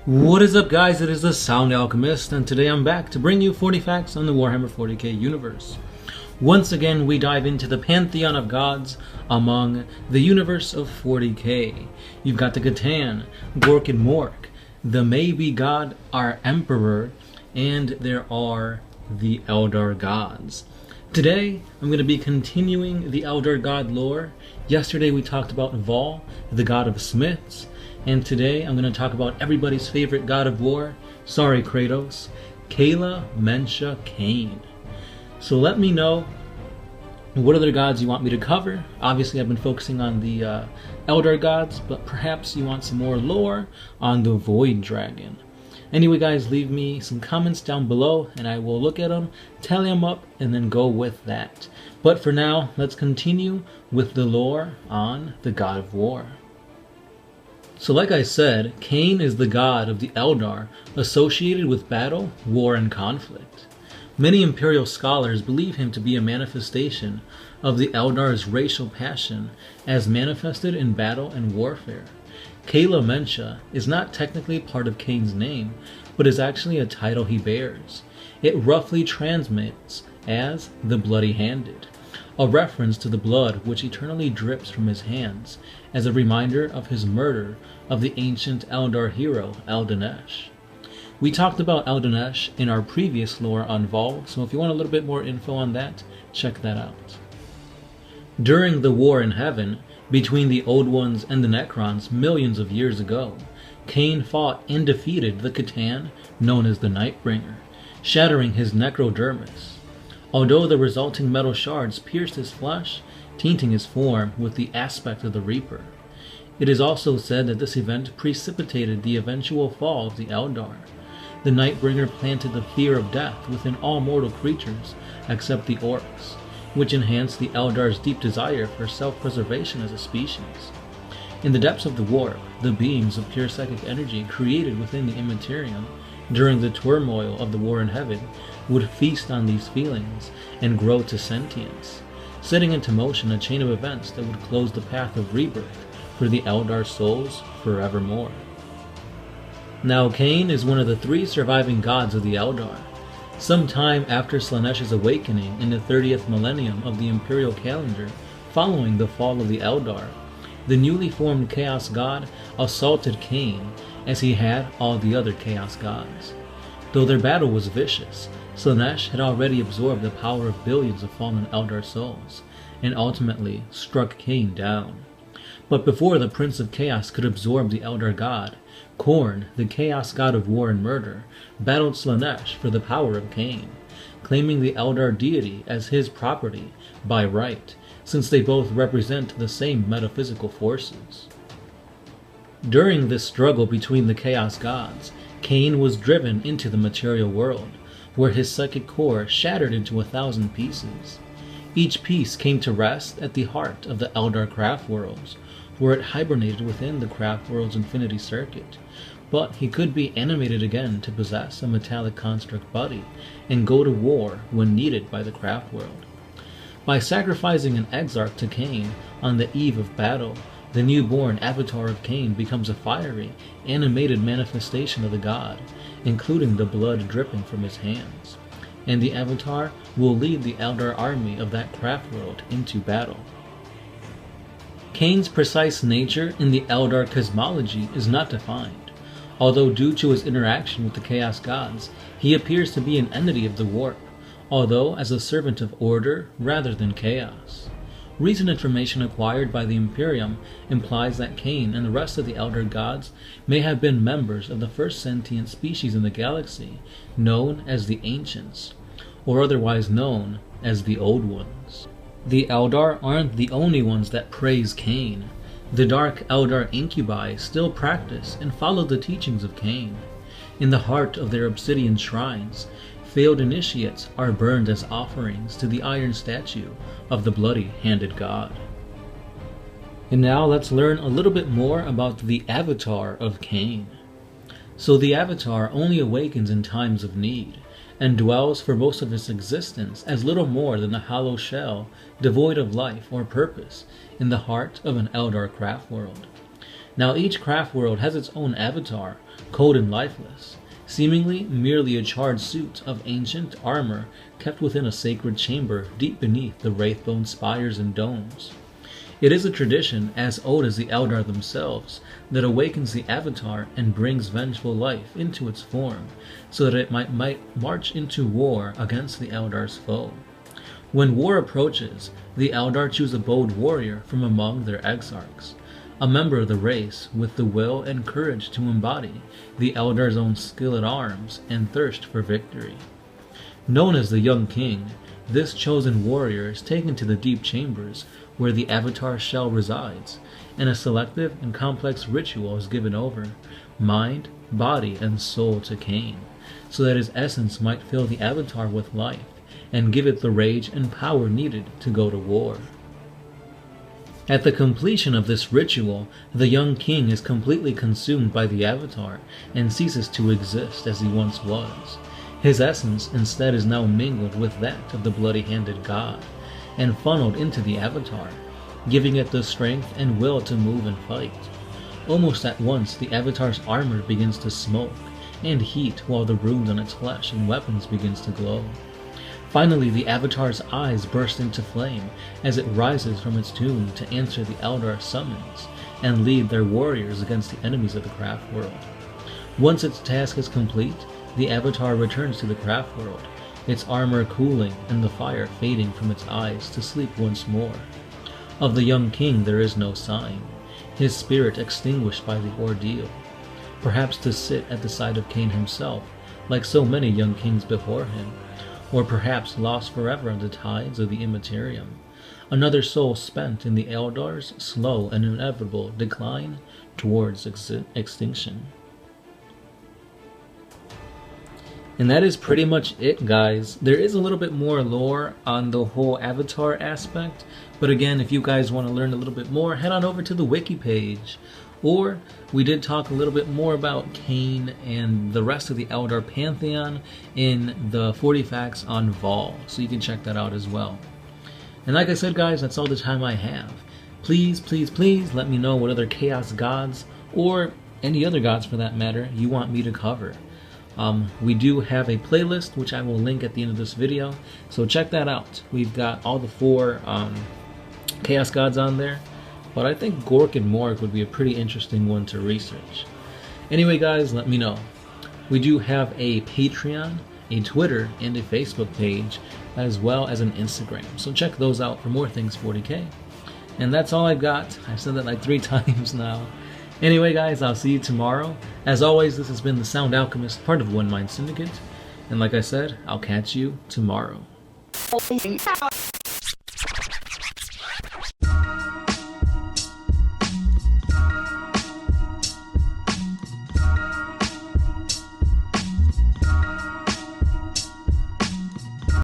What is up, guys? It is the Sound Alchemist, and today I'm back to bring you 40 facts on the Warhammer 40k universe. Once again, we dive into the pantheon of gods among the universe of 40k. You've got the Catan, Gork and Mork, the maybe god, our Emperor, and there are the Eldar gods. Today, I'm going to be continuing the Eldar god lore. Yesterday we talked about Vol, the god of smiths, and today I'm going to talk about everybody's favorite god of war, sorry Kratos, Kaela Mensha Khaine. So let me know what other gods you want me to cover. Obviously I've been focusing on the Eldar gods, but perhaps you want some more lore on the Void Dragon. Anyway guys, leave me some comments down below and I will look at them, tally them up, and then go with that. But for now, let's continue with the lore on the God of War. So like I said, Khaine is the god of the Eldar, associated with battle, war, and conflict. Many Imperial scholars believe him to be a manifestation of the Eldar's racial passion as manifested in battle and warfare. Kaela Mensha is not technically part of Khaine's name, but is actually a title he bears. It roughly transmits as the Bloody-Handed, a reference to the blood which eternally drips from his hands, as a reminder of his murder of the ancient Eldar hero Eldanesh. We talked about Eldanesh in our previous lore on Vol, so if you want a little bit more info on that, check that out. During the War in Heaven, between the Old Ones and the Necrons millions of years ago, Khaine fought and defeated the Catan, known as the Nightbringer, shattering his necrodermis. Although the resulting metal shards pierced his flesh, tainting his form with the aspect of the Reaper. It is also said that this event precipitated the eventual fall of the Eldar. The Nightbringer planted the fear of death within all mortal creatures except the orcs, which enhanced the Eldar's deep desire for self-preservation as a species. In the depths of the warp, the beams of pure psychic energy created within the Immaterium during the turmoil of the War in Heaven would feast on these feelings and grow to sentience, setting into motion a chain of events that would close the path of rebirth for the Eldar souls forevermore. Now Khaine is one of the 3 surviving gods of the Eldar. Sometime after Slanesh's awakening in the 30th millennium of the Imperial calendar, following the fall of the Eldar, the newly formed Chaos God assaulted Khaine as he had all the other Chaos gods. Though their battle was vicious, Slanesh had already absorbed the power of billions of fallen Eldar souls, and ultimately struck Khaine down. But before the Prince of Chaos could absorb the Eldar God, Khorne, the Chaos God of War and Murder, battled Slanesh for the power of Khaine, claiming the Eldar deity as his property by right, since they both represent the same metaphysical forces. During this struggle between the Chaos Gods, Khaine was driven into the material world, where his psychic core shattered into 1,000 pieces. Each piece came to rest at the heart of the Eldar craft worlds, where it hibernated within the craft world's infinity circuit. But he could be animated again to possess a metallic construct body and go to war when needed by the craft world. By sacrificing an exarch to Khaine on the eve of battle, the newborn avatar of Khaine becomes a fiery, animated manifestation of the god, including the blood dripping from his hands. And the avatar will lead the Eldar army of that craft world into battle. Khaine's precise nature in the Eldar cosmology is not defined, although due to his interaction with the Chaos Gods, he appears to be an entity of the warp, although as a servant of order rather than chaos. Recent information acquired by the Imperium implies that Khaine and the rest of the Eldar gods may have been members of the first sentient species in the galaxy, known as the Ancients, or otherwise known as the Old Ones. The Eldar aren't the only ones that praise Khaine. The dark Eldar incubi still practice and follow the teachings of Khaine. In the heart of their obsidian shrines, failed initiates are burned as offerings to the iron statue of the Bloody-Handed God. And now let's learn a little bit more about the avatar of Khaine. So the avatar only awakens in times of need, and dwells for most of its existence as little more than a hollow shell devoid of life or purpose in the heart of an Eldar craft world. Now each craft world has its own avatar, cold and lifeless, seemingly merely a charred suit of ancient armor kept within a sacred chamber deep beneath the wraithbone spires and domes. It is a tradition as old as the Eldar themselves that awakens the Avatar and brings vengeful life into its form, so that it might march into war against the Eldar's foe. When war approaches, the Eldar choose a bold warrior from among their exarchs, a member of the race with the will and courage to embody the Eldar's own skill at arms and thirst for victory. Known as the Young King, this chosen warrior is taken to the deep chambers where the Avatar shell resides, and a selective and complex ritual is given over mind, body, and soul to Khaine, so that his essence might fill the Avatar with life and give it the rage and power needed to go to war. At the completion of this ritual, the young king is completely consumed by the Avatar and ceases to exist as he once was. His essence instead is now mingled with that of the bloody-handed god, and funneled into the Avatar, giving it the strength and will to move and fight. Almost at once, the Avatar's armor begins to smoke and heat while the runes on its flesh and weapons begins to glow. Finally, the Avatar's eyes burst into flame as it rises from its tomb to answer the Eldar summons and lead their warriors against the enemies of the craft world. Once its task is complete, the Avatar returns to the craft world, its armor cooling and the fire fading from its eyes to sleep once more. Of the young king there is no sign, his spirit extinguished by the ordeal, perhaps to sit at the side of Khaine himself, like so many young kings before him, or perhaps lost forever on the tides of the Immaterium, another soul spent in the Eldar's slow and inevitable decline towards extinction. And that is pretty much it, guys. There is a little bit more lore on the whole Avatar aspect, but again, if you guys want to learn a little bit more, head on over to the wiki page. Or we did talk a little bit more about Khaine and the rest of the Eldar pantheon in the 40 Facts on Vol, so you can check that out as well. And like I said, guys, that's all the time I have. Please, please, please let me know what other chaos gods, or any other gods for that matter, you want me to cover. We do have a playlist, which I will link at the end of this video, so check that out. We've got all the 4 chaos gods on there, but I think Gork and Morg would be a pretty interesting one to research. Anyway, guys, let me know. We do have a Patreon, a Twitter, and a Facebook page, as well as an Instagram, so check those out for more things 40k. And that's all I've got. I've said that like 3 times now. Anyway, guys, I'll see you tomorrow. As always, this has been the Sound Alchemist, part of One Mind Syndicate. And like I said, I'll catch you tomorrow.